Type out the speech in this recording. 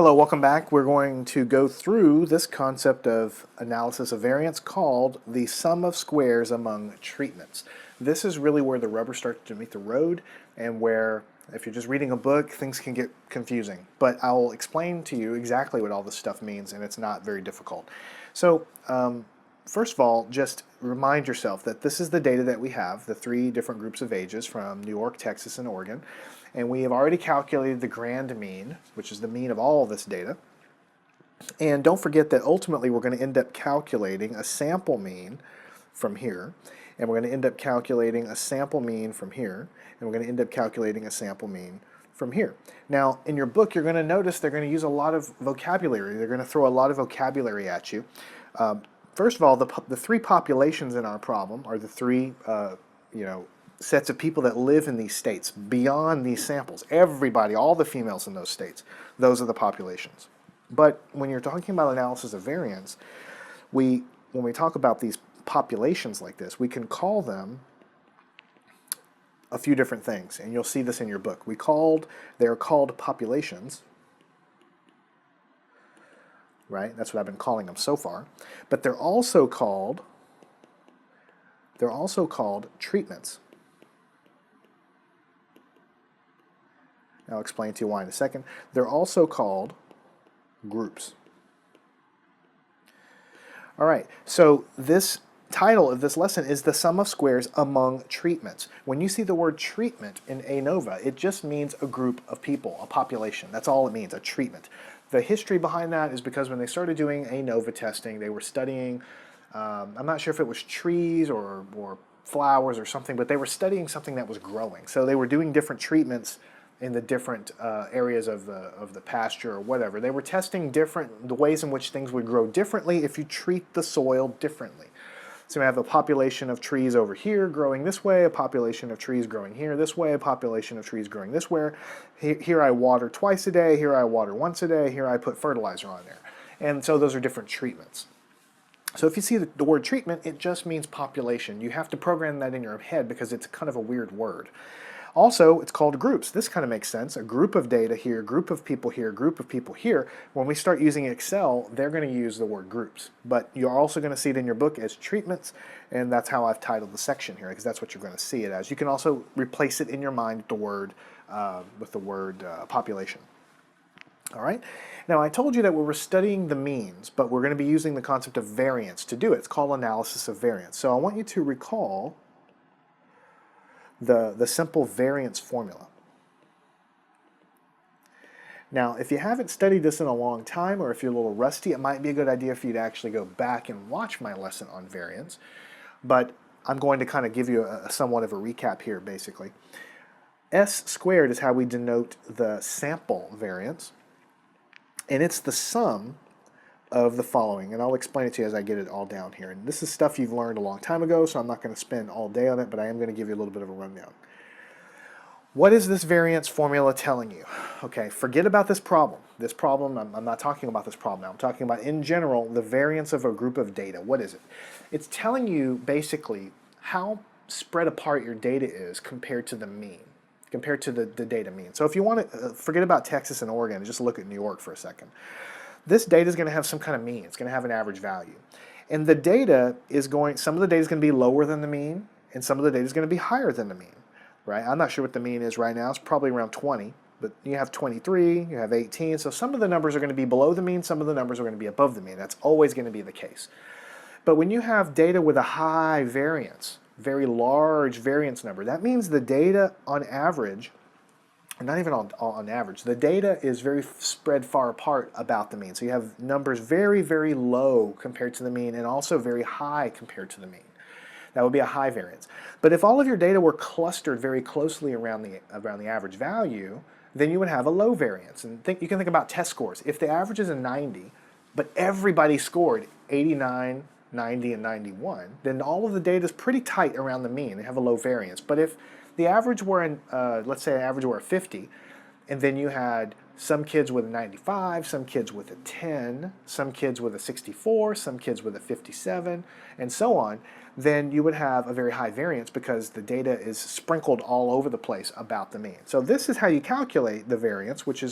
Hello, welcome back. We're going to go through this concept of analysis of variance called the sum of squares among treatments. This is really where the rubber starts to meet the road and where, if you're just reading a book, things can get confusing. But I'll explain to you exactly what all this stuff means, and it's not very difficult. So, first of all, just remind yourself that this is the data that we have, the three different groups of ages from New York, Texas, and Oregon. And we have already calculated the grand mean, which is the mean of all of this data. And don't forget that ultimately we're going to end up calculating a sample mean from here. And we're going to end up calculating a sample mean from here. And we're going to end up calculating a sample mean from here. Now, in your book, you're going to notice they're going to use a lot of vocabulary. They're going to throw a lot of vocabulary at you. First of all, the three populations in our problem are the three, sets of people that live in these states beyond these samples. Everybody, all the females in those states, those are the populations. But when you're talking about analysis of variance, when we talk about these populations like this, we can call them a few different things, and you'll see this in your book. They're called populations, right? That's what I've been calling them so far. But they're also called treatments. I'll explain to you why in a second. They're also called groups. All right, so this title of this lesson is the sum of squares among treatments. When you see the word treatment in Anova, it just means a group of people, a population. That's all it means, a treatment. The history behind that is because when they started doing Anova testing, they were studying, I'm not sure if it was trees or flowers or something, but they were studying something that was growing. So they were doing different treatments in the different areas of the pasture or whatever. They were testing the ways in which things would grow differently if you treat the soil differently. So we have a population of trees over here growing this way, a population of trees growing here this way, a population of trees growing this way. Here I water twice a day, here I water once a day, here I put fertilizer on there. And so those are different treatments. So if you see the word treatment, it just means population. You have to program that in your head because it's kind of a weird word. Also, it's called groups. This kind of makes sense. A group of data here, group of people here, group of people here. When we start using Excel, they're going to use the word groups. But you're also going to see it in your book as treatments, and that's how I've titled the section here, because that's what you're going to see it as. You can also replace it in your mind with the word population. All right. Now, I told you that we were studying the means, but we're going to be using the concept of variance to do it. It's called analysis of variance. So I want you to recall the simple variance formula. Now, if you haven't studied this in a long time, or if you're a little rusty, it might be a good idea for you to actually go back and watch my lesson on variance. But I'm going to kind of give you somewhat of a recap here, basically. S squared is how we denote the sample variance, and it's the sum of the following, and I'll explain it to you as I get it all down here. And this is stuff you've learned a long time ago, so I'm not going to spend all day on it, but I am going to give you a little bit of a rundown. What is this variance formula telling you? Okay, forget about this problem. This problem, I'm not talking about this problem now. I'm talking about, in general, the variance of a group of data. What is it? It's telling you, basically, how spread apart your data is compared to the mean, compared to the data mean. So if you want to forget about Texas and Oregon and just look at New York for a second. This data is going to have some kind of mean. It's going to have an average value. And the data some of the data is going to be lower than the mean, and some of the data is going to be higher than the mean, right? I'm not sure what the mean is right now. It's probably around 20, but you have 23, you have 18. So some of the numbers are going to be below the mean, some of the numbers are going to be above the mean. That's always going to be the case. But when you have data with a high variance, very large variance number, that means the data on average, not even on average, the data is very spread far apart about the mean. So you have numbers very, very low compared to the mean and also very high compared to the mean. That would be a high variance. But if all of your data were clustered very closely around the average value, then you would have a low variance. And you can think about test scores. If the average is a 90, but everybody scored 89, 90, and 91, then all of the data is pretty tight around the mean. They have a low variance. But if the average were let's say an average were 50, and then you had some kids with a 95, some kids with a 10, some kids with a 64, some kids with a 57, and so on, then you would have a very high variance because the data is sprinkled all over the place about the mean. So this is how you calculate the variance, which is